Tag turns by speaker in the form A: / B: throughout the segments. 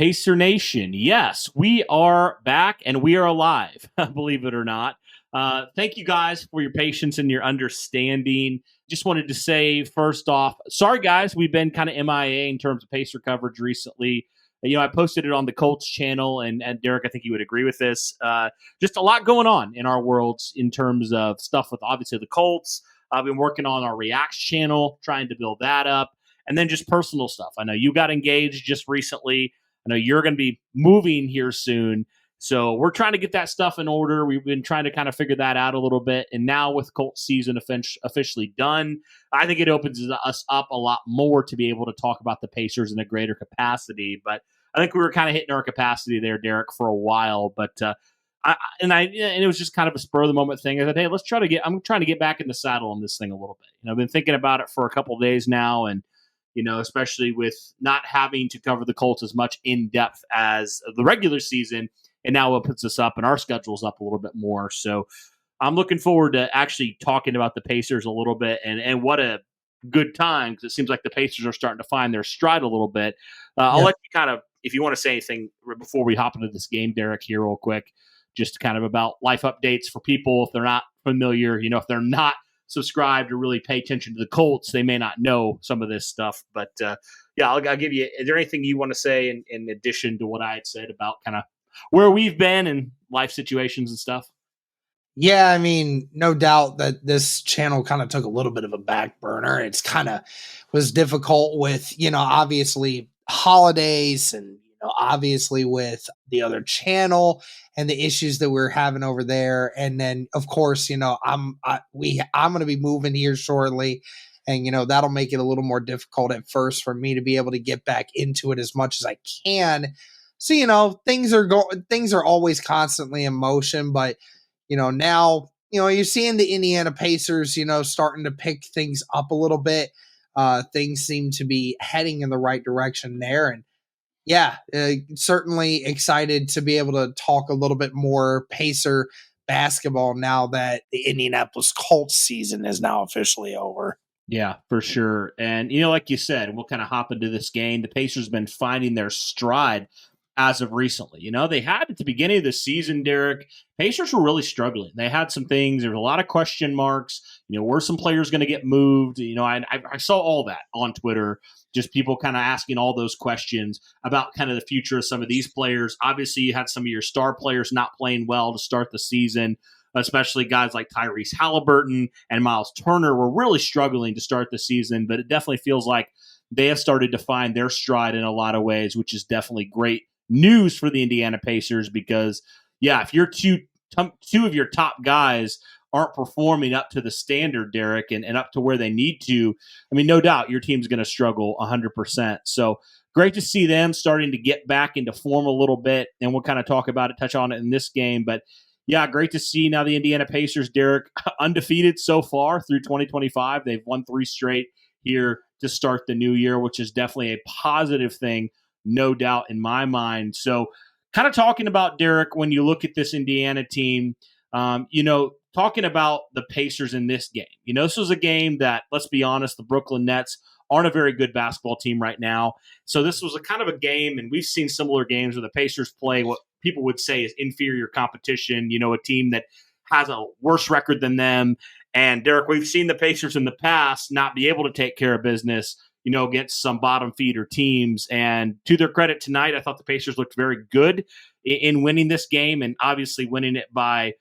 A: Pacer Nation, yes, we are back and we are alive, believe it or not. Thank you guys for your patience and your understanding. Just wanted to say, first off, sorry guys, we've been kind of MIA in terms of Pacer coverage recently. I posted it on the Colts channel, and Derek, I think you would agree with this. Just a lot going on in our worlds in terms of stuff with obviously the Colts. I've been working on our Reacts channel, trying to build that up, and then just personal stuff. I know you got engaged just recently. I know you're going to be moving here soon. So we're trying to get that stuff in order. We've been trying to kind of figure that out a little bit. And now with Colts season officially done, I think it opens us up a lot more to be able to talk about the Pacers in a greater capacity. But I think we were kind of hitting our capacity there, Derek, for a while. But and it was just kind of a spur of the moment thing. I said, hey, I'm trying to get back in the saddle on this thing a little bit. I've been thinking about it for a couple of days now, and especially with not having to cover the Colts as much in depth as the regular season. And now it puts us up and our schedule's up a little bit more. So I'm looking forward to actually talking about the Pacers a little bit, and what a good time, because it seems like the Pacers are starting to find their stride a little bit. I'll let you kind of, if you want to say anything before we hop into this game, Derek, here real quick, just kind of about life updates for people if they're not familiar, if they're not subscribed or really pay attention to the Colts, they may not know some of this stuff. But I'll give you, is there anything you want to say in addition to what I had said about kind of where we've been and life situations and stuff?
B: Yeah, I mean, no doubt that this channel kind of took a little bit of a back burner. It's kind of was difficult with, obviously holidays and, obviously with the other channel and the issues that we're having over there. And then of course, I'm going to be moving here shortly, and, that'll make it a little more difficult at first for me to be able to get back into it as much as I can. So, things are always constantly in motion, but now, you're seeing the Indiana Pacers, starting to pick things up a little bit. Things seem to be heading in the right direction there. And yeah, certainly excited to be able to talk a little bit more Pacer basketball now that the Indianapolis Colts season is now officially over.
A: Yeah, for sure. And, like you said, we'll kind of hop into this game. The Pacers have been finding their stride as of recently. They had at the beginning of the season, Derek, Pacers were really struggling. They had some things. There were a lot of question marks. Were some players going to get moved? I saw all that on Twitter, just people kind of asking all those questions about kind of the future of some of these players. Obviously, you had some of your star players not playing well to start the season, especially guys like Tyrese Halliburton and Miles Turner were really struggling to start the season, but it definitely feels like they have started to find their stride in a lot of ways, which is definitely great news for the Indiana Pacers because, if your two of your top guys aren't performing up to the standard, Derek, and up to where they need to, I mean, no doubt your team's going to struggle 100%. So great to see them starting to get back into form a little bit, and we'll kind of touch on it in this game, but yeah, great to see now the Indiana Pacers, Derek, undefeated so far through 2025. They've won 3 straight here to start the new year, which is definitely a positive thing, no doubt in my mind. So kind of talking about, Derek, when you look at this Indiana team, talking about the Pacers in this game. This was a game that, let's be honest, the Brooklyn Nets aren't a very good basketball team right now. So this was a kind of a game, and we've seen similar games where the Pacers play what people would say is inferior competition, a team that has a worse record than them. And Derek, we've seen the Pacers in the past not be able to take care of business, against some bottom feeder teams. And to their credit tonight, I thought the Pacers looked very good in winning this game, and obviously winning it by,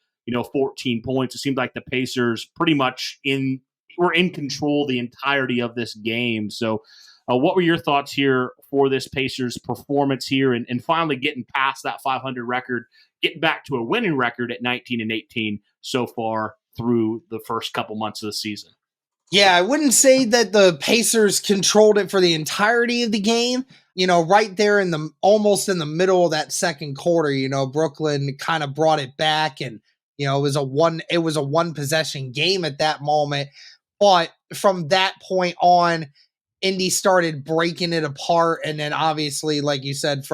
A: 14 points. It seemed like the Pacers pretty much were in control the entirety of this game. So what were your thoughts here for this Pacers performance here and finally getting past that 500 record, getting back to a winning record at 19-18 so far through the first couple months of the season?
B: Yeah, I wouldn't say that the Pacers controlled it for the entirety of the game. Right there almost in the middle of that second quarter, Brooklyn kind of brought it back, and it was a one possession game at that moment. But from that point on, Indy started breaking it apart, and then obviously, like you said,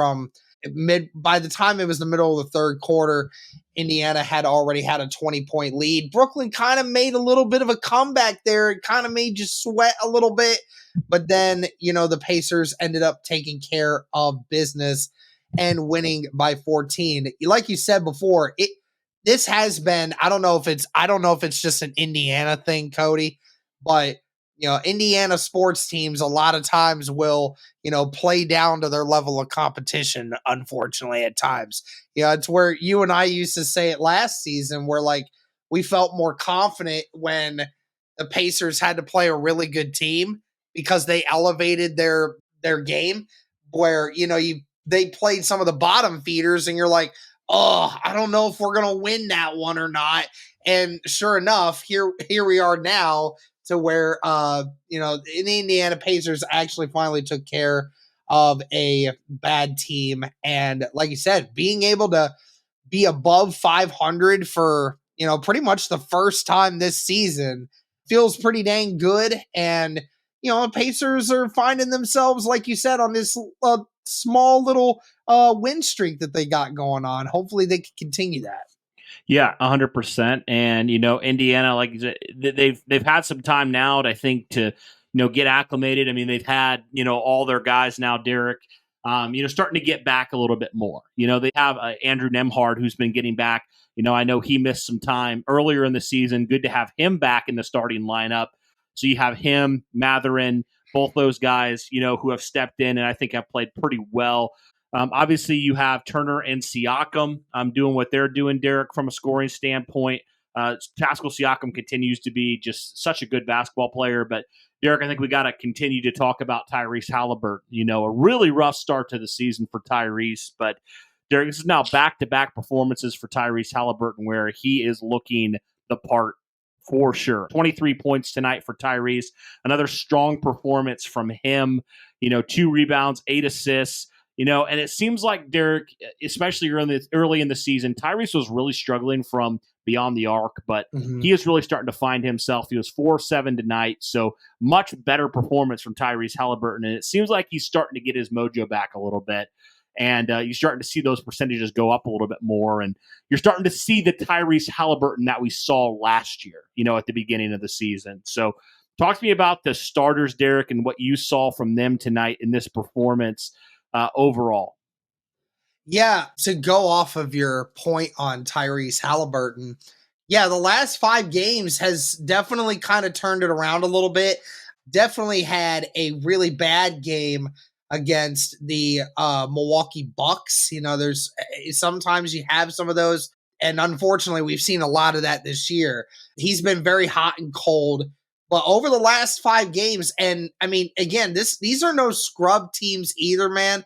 B: by the time it was the middle of the third quarter, Indiana had already had a 20-point lead. Brooklyn kind of made a little bit of a comeback there. It kind of made you sweat a little bit. But then, the Pacers ended up taking care of business. and winning by 14. Like you said before, this has been, I don't know if it's just an Indiana thing, Cody, but Indiana sports teams a lot of times will, play down to their level of competition, unfortunately, at times. It's where you and I used to say it last season, where like we felt more confident when the Pacers had to play a really good team because they elevated their game, where they played some of the bottom feeders and you're like, oh, I don't know if we're gonna win that one or not. And sure enough, here we are now, to where the Indiana Pacers actually finally took care of a bad team. And like you said, being able to be above 500 for pretty much the first time this season feels pretty dang good. And the Pacers are finding themselves, like you said, on this small little win streak that they got going on. Hopefully they can continue that.
A: Yeah, 100%. And Indiana, like they've had some time now, I think, to get acclimated. I mean, they've had all their guys now, Derek. Starting to get back a little bit more. They have Andrew Nembhard, who's been getting back. I know he missed some time earlier in the season. Good to have him back in the starting lineup. So you have him, Matherin, both those guys, who have stepped in and I think have played pretty well. Obviously, you have Turner and Siakam doing what they're doing, Derek, from a scoring standpoint. Pascal Siakam continues to be just such a good basketball player. But, Derek, I think we got to continue to talk about Tyrese Halliburton. A really rough start to the season for Tyrese. But, Derek, this is now back-to-back performances for Tyrese Halliburton where he is looking the part for sure. 23 points tonight for Tyrese. Another strong performance from him. 2 rebounds, 8 assists. And it seems like, Derek, especially early in the season, Tyrese was really struggling from beyond the arc, but he is really starting to find himself. He was 4-7 tonight, so much better performance from Tyrese Halliburton, and it seems like he's starting to get his mojo back a little bit, and you're starting to see those percentages go up a little bit more, and you're starting to see the Tyrese Halliburton that we saw last year, at the beginning of the season. So talk to me about the starters, Derek, and what you saw from them tonight in this performance overall.
B: Yeah, to go off of your point on Tyrese Halliburton, the last 5 games has definitely kind of turned it around a little bit. Definitely had a really bad game against the Milwaukee Bucks. There's sometimes you have some of those, and unfortunately, we've seen a lot of that this year. He's been very hot and cold. But over the last 5 games, and I mean, again, these are no scrub teams either, man.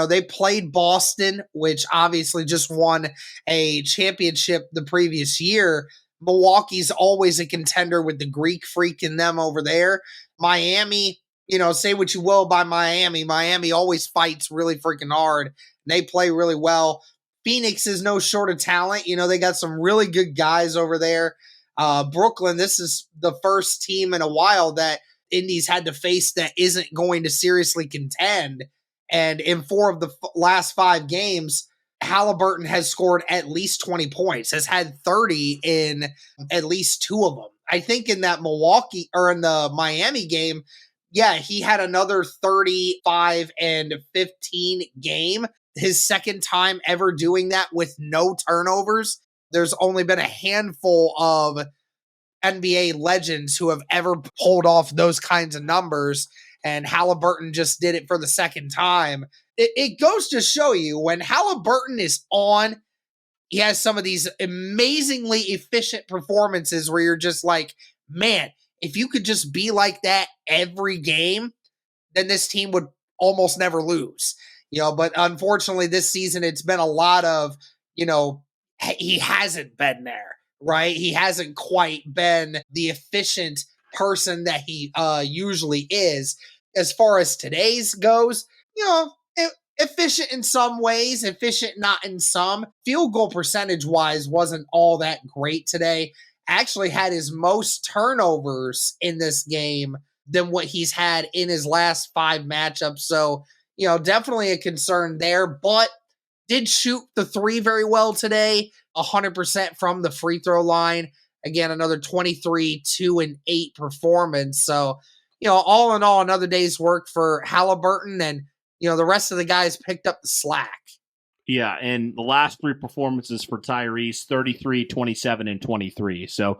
B: They played Boston, which obviously just won a championship the previous year. Milwaukee's always a contender with the Greek freak in them over there. Miami, say what you will by Miami. Miami always fights really freaking hard. They play really well. Phoenix is no short of talent. They got some really good guys over there. Brooklyn, this is the first team in a while that Indy's had to face that isn't going to seriously contend. And in 4 of the last 5 games, Halliburton has scored at least 20 points, has had 30 in at least 2 of them. I think in that Milwaukee or in the Miami game, he had another 35 and 15 game. His second time ever doing that with no turnovers. There's only been a handful of NBA legends who have ever pulled off those kinds of numbers, and Halliburton just did it for the second time. It goes to show you, when Halliburton is on, he has some of these amazingly efficient performances where you're just like, man, if you could just be like that every game, then this team would almost never lose. But unfortunately this season it's been a lot of, he hasn't been there, right? He hasn't quite been the efficient person that he usually is. As far as today's goes, efficient in some ways, efficient not in some. Field goal percentage wise wasn't all that great today. Actually had his most turnovers in this game than what he's had in his last 5 matchups. So, definitely a concern there, but did shoot the 3 very well today, 100% from the free throw line. Again, another 23, 2, and 8 performance. So, all in all, another day's work for Halliburton, and, the rest of the guys picked up the slack.
A: Yeah, and the last three performances for Tyrese 33, 27, and 23. So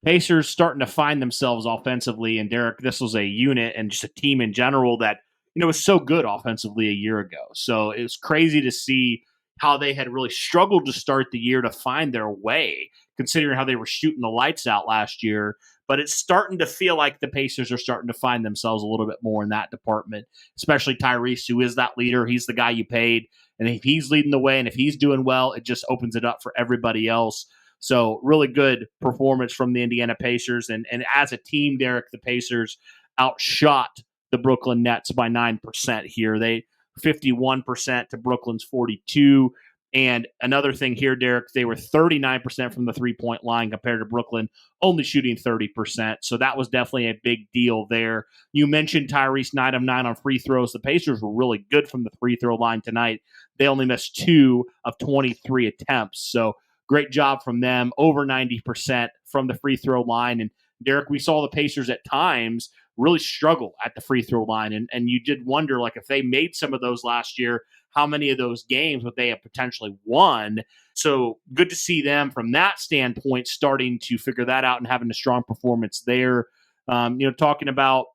A: Pacers starting to find themselves offensively. And Derek, this was a unit and just a team in general that, was so good offensively a year ago. So it was crazy to see how they had really struggled to start the year to find their way, considering how they were shooting the lights out last year. But it's starting to feel like the Pacers are starting to find themselves a little bit more in that department, especially Tyrese, who is that leader. He's the guy you paid. And if he's leading the way and if he's doing well, it just opens it up for everybody else. So really good performance from the Indiana Pacers. And as a team, Derek, the Pacers outshot the Brooklyn Nets by 9% here. They 51% to Brooklyn's 42. And another thing here, Derek, they were 39% from the three-point line compared to Brooklyn only shooting 30%. So that was definitely a big deal there. You mentioned Tyrese 9 of 9 on free throws. The Pacers were really good from the free throw line tonight. They only missed 2 of 23 attempts. So great job from them, over 90% from the free throw line. And Derek, we saw the Pacers at times really struggle at the free throw line. And you did wonder, like, if they made some of those last year, how many of those games would they have potentially won? So good to see them from that standpoint starting to figure that out and having a strong performance there. Talking about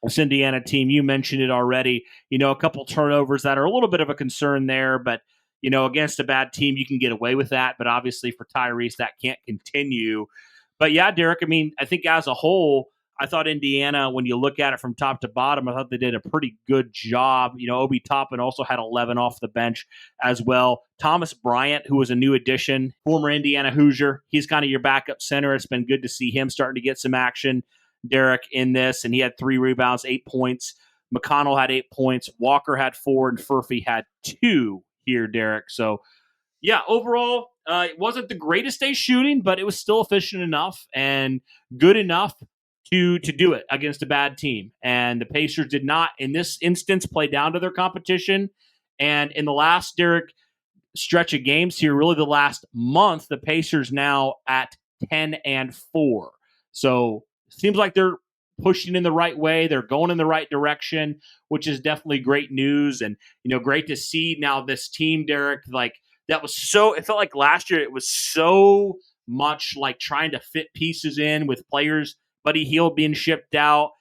A: this Indiana team, you mentioned it already, a couple turnovers that are a little bit of a concern there, but against a bad team, you can get away with that. But obviously for Tyrese, that can't continue. But yeah, Derek, I think as a whole, I thought Indiana, when you look at it from top to bottom, I thought they did a pretty good job. Obi Toppin also had 11 off the bench as well. Thomas Bryant, who was a new addition, former Indiana Hoosier, he's kind of your backup center. It's been good to see him starting to get some action, Derek, in this. And he had 3 rebounds, 8 points. McConnell had 8 points. Walker had 4, and Furphy had 2 here, Derek. So, yeah, overall, it wasn't the greatest day shooting, but it was still efficient enough and good enough to do it against a bad team. And the Pacers did not, in this instance, play down to their competition. And in the last, Derek, stretch of games here, really the last month, the Pacers now at 10-4. So it seems like they're pushing in the right way. They're going in the right direction, which is definitely great news. And, great to see now this team, Derek, like that was so, it felt like last year it was so much like trying to fit pieces in with players, Buddy Hield being shipped out,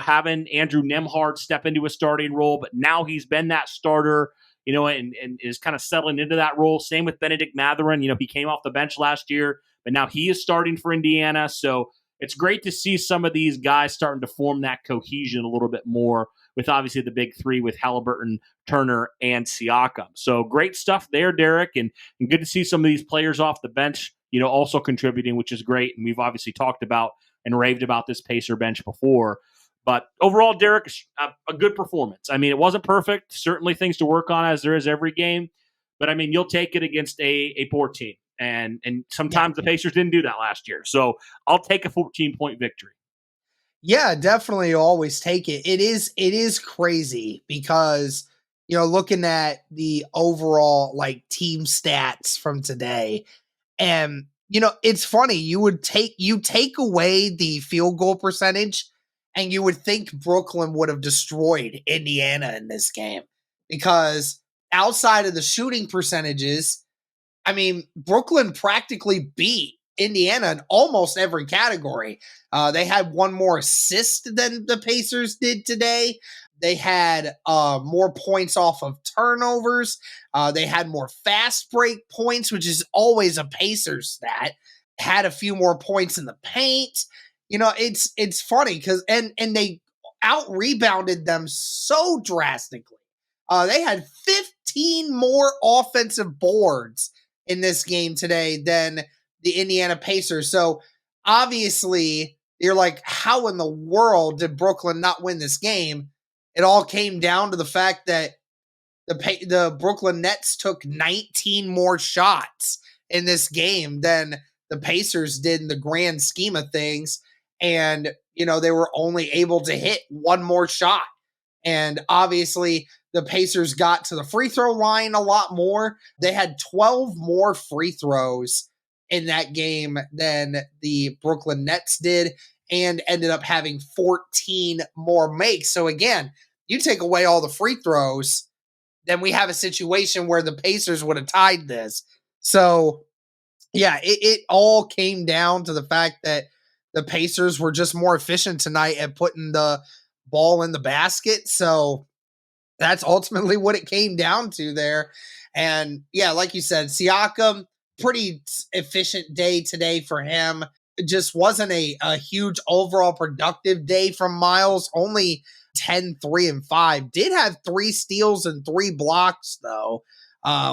A: having Andrew Nembhard step into a starting role, but now he's been that starter, and is kind of settling into that role. Same with Benedict Mathurin. He came off the bench last year, but now he is starting for Indiana. So it's great to see some of these guys starting to form that cohesion a little bit more with obviously the big three with Halliburton, Turner, and Siakam. So great stuff there, Derek, and good to see some of these players off the bench, also contributing, which is great. And we've obviously talked about and raved about this Pacer bench before. But overall, Derek, a good performance. It wasn't perfect. Certainly things to work on, as there is every game. But, you'll take it against a poor team. And sometimes the Pacers didn't do that last year. So I'll take a 14-point victory.
B: Yeah, definitely always take it. It is crazy because, looking at the overall like team stats from today, and it's funny, you take away the field goal percentage and you would think Brooklyn would have destroyed Indiana in this game, because outside of the shooting percentages, Brooklyn practically beat Indiana in almost every category. They had 1 more assist than the Pacers did today. They had more points off of turnovers. They had more fast break points, which is always a Pacers stat. Had a few more points in the paint. It's funny because and they out rebounded them so drastically. They had 15 more offensive boards in this game today than the Indiana Pacers. So obviously you're like, how in the world did Brooklyn not win this game? It all came down to the fact that the Brooklyn Nets took 19 more shots in this game than the Pacers did in the grand scheme of things. And, they were only able to hit 1 more shot. And obviously the Pacers got to the free throw line a lot more. They had 12 more free throws in that game than the Brooklyn Nets did, and ended up having 14 more makes. So again, you take away all the free throws, then we have a situation where the Pacers would have tied this. So, yeah, it all came down to the fact that the Pacers were just more efficient tonight at putting the ball in the basket. So that's ultimately what it came down to there. And yeah, like you said, Siakam, pretty efficient day today for him. It just wasn't a huge overall productive day from Miles. Only 10, 3, and 5. Did have 3 steals and 3 blocks, though,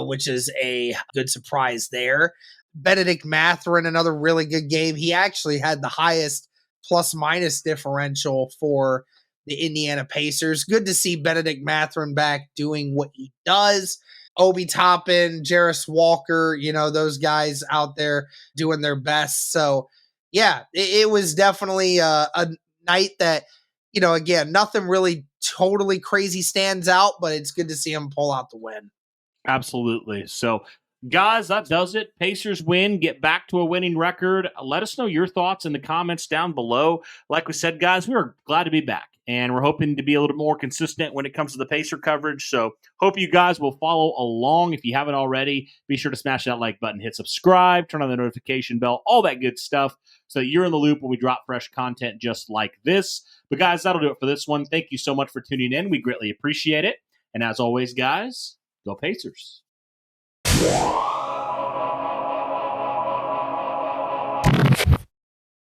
B: which is a good surprise there. Benedict Mathurin, another really good game. He actually had the highest plus minus differential for the Indiana Pacers. Good to see Benedict Mathurin back doing what he does. Obi Toppin, Jarris Walker, those guys out there doing their best. So, yeah, it was definitely a night that, again, nothing really totally crazy stands out, but it's good to see him pull out the win.
A: Absolutely. So, guys, that does it. Pacers win, get back to a winning record. Let us know your thoughts in the comments down below. Like we said, guys, we are glad to be back, and we're hoping to be a little more consistent when it comes to the Pacer coverage. So hope you guys will follow along. If you haven't already, be sure to smash that like button, hit subscribe, turn on the notification bell, all that good stuff, so that you're in the loop when we drop fresh content just like this. But guys, that'll do it for this one. Thank you so much for tuning in. We greatly appreciate it. And as always, guys, go Pacers.